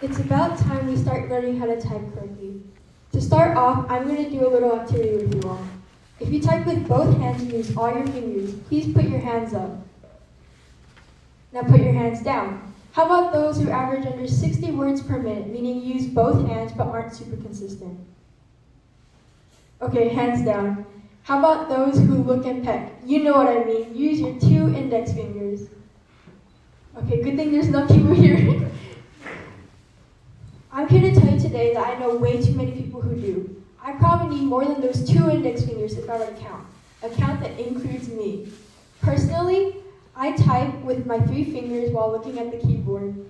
It's about time we start learning how to type correctly. To start off, I'm going to do a little activity with you all. If you type with both hands and use all your fingers, please put your hands up. Now put your hands down. How about those who average under 60 words per minute, meaning use both hands but aren't super consistent? Okay, hands down. How about those who look and peck? You know what I mean. Use your 2 index fingers. Okay, good thing there's no people here. I'm here to tell you today that I know way too many people who do. I probably need more than those 2 index fingers if I were to count. A count that includes me. Personally, I type with my 3 fingers while looking at the keyboard.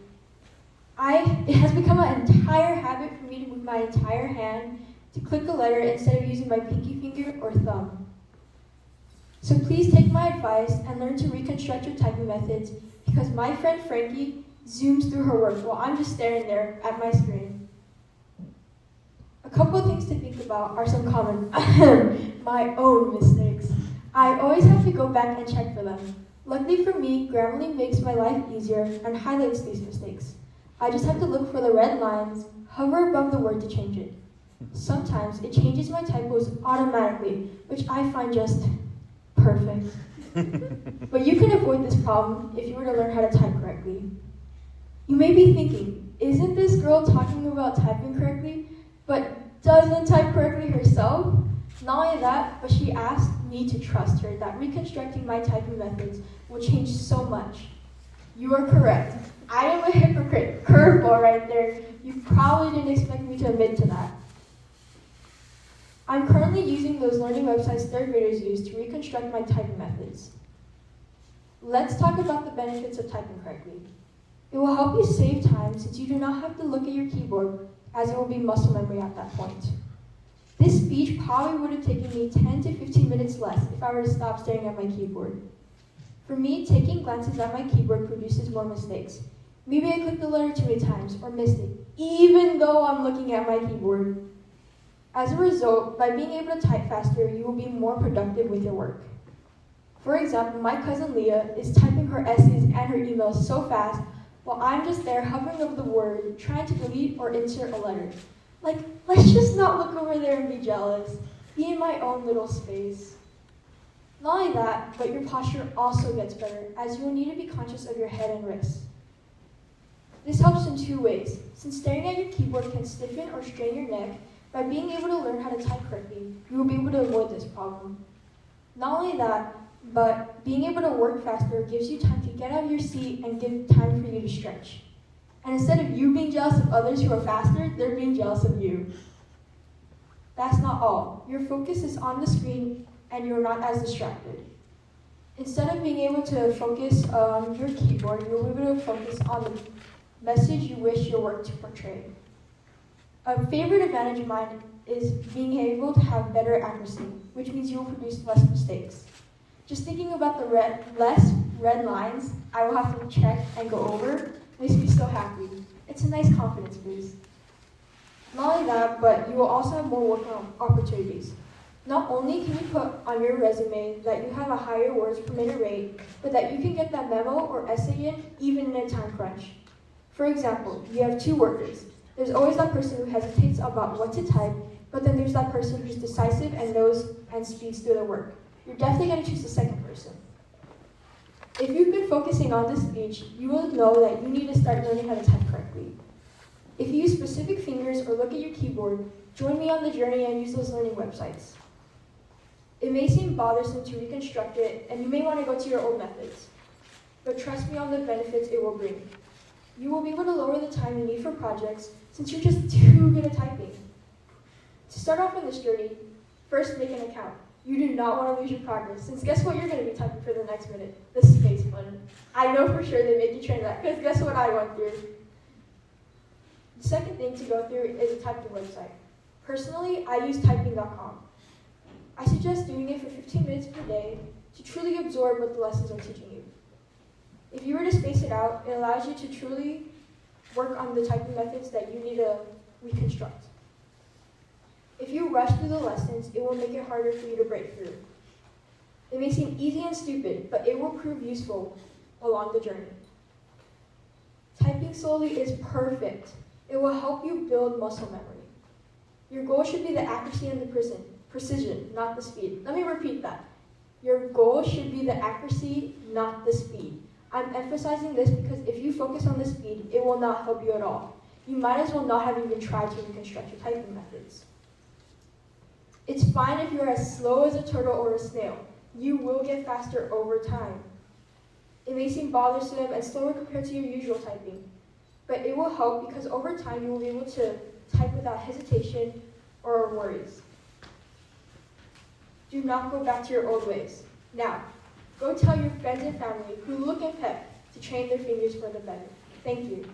It has become an entire habit for me to move my entire hand to click a letter instead of using my pinky finger or thumb. So please take my advice and learn to reconstruct your typing methods, because my friend Frankie zooms through her work while I'm just staring there at my screen. A couple of things to think about are some common my own mistakes. I always have to go back and check for them. Luckily for me, Grammarly makes my life easier and highlights these mistakes. I just have to look for the red lines, hover above the word to change it. Sometimes it changes my typos automatically, which I find just perfect. But you can avoid this problem if you were to learn how to type correctly. You may be thinking, isn't this girl talking about typing correctly, but doesn't type correctly herself? Not only that, but she asked me to trust her that reconstructing my typing methods will change so much. You are correct. I am a hypocrite. Curveball right there. You probably didn't expect me to admit to that. I'm currently using those learning websites 3rd graders use to reconstruct my typing methods. Let's talk about the benefits of typing correctly. It will help you save time since you do not have to look at your keyboard, as it will be muscle memory at that point. This speech probably would have taken me 10 to 15 minutes less if I were to stop staring at my keyboard. For me, taking glances at my keyboard produces more mistakes. Maybe I clicked the letter too many times or missed it, even though I'm looking at my keyboard. As a result, by being able to type faster, you will be more productive with your work. For example, my cousin Leah is typing her essays and her emails so fast while I'm just there hovering over the word, trying to delete or insert a letter. Like, let's just not look over there and be jealous. Be in my own little space. Not only that, but your posture also gets better, as you will need to be conscious of your head and wrists. This helps in 2 ways. Since staring at your keyboard can stiffen or strain your neck, by being able to learn how to type correctly, you will be able to avoid this problem. Not only that, but being able to work faster gives you time to get out of your seat and give time for you to stretch. And instead of you being jealous of others who are faster, they're being jealous of you. That's not all. Your focus is on the screen and you're not as distracted. Instead of being able to focus on your keyboard, you'll be able to focus on the message you wish your work to portray. A favorite advantage of mine is being able to have better accuracy, which means you will produce less mistakes. Just thinking about the less red lines I will have to check and go over makes me so happy. It's a nice confidence boost. Not only that, but you will also have more work opportunities. Not only can you put on your resume that you have a higher words per minute rate, but that you can get that memo or essay in even in a time crunch. For example, you have 2 workers. There's always that person who hesitates about what to type, but then there's that person who's decisive and knows and speeds through their work. You're definitely going to choose the second person. If you've been focusing on this speech, you will know that you need to start learning how to type correctly. If you use specific fingers or look at your keyboard, join me on the journey and use those learning websites. It may seem bothersome to reconstruct it, and you may want to go to your old methods, but trust me on the benefits it will bring. You will be able to lower the time you need for projects since you're just too good at typing. To start off on this journey, first make an account. You do not want to lose your progress, since guess what you're going to be typing for the next minute? The space button. I know for sure they make you train that, because guess what I went through? The second thing to go through is a typing website. Personally, I use typing.com. I suggest doing it for 15 minutes per day to truly absorb what the lessons are teaching you. If you were to space it out, it allows you to truly work on the typing methods that you need to reconstruct. If you rush through the lessons, it will make it harder for you to break through. It may seem easy and stupid, but it will prove useful along the journey. Typing slowly is perfect. It will help you build muscle memory. Your goal should be the accuracy and the precision, not the speed. Let me repeat that. Your goal should be the accuracy, not the speed. I'm emphasizing this because if you focus on the speed, it will not help you at all. You might as well not have even tried to reconstruct your typing methods. It's fine if you're as slow as a turtle or a snail. You will get faster over time. It may seem bothersome and slower compared to your usual typing, but it will help because over time you will be able to type without hesitation or worries. Do not go back to your old ways. Now, go tell your friends and family who look and pep to train their fingers for the better. Thank you.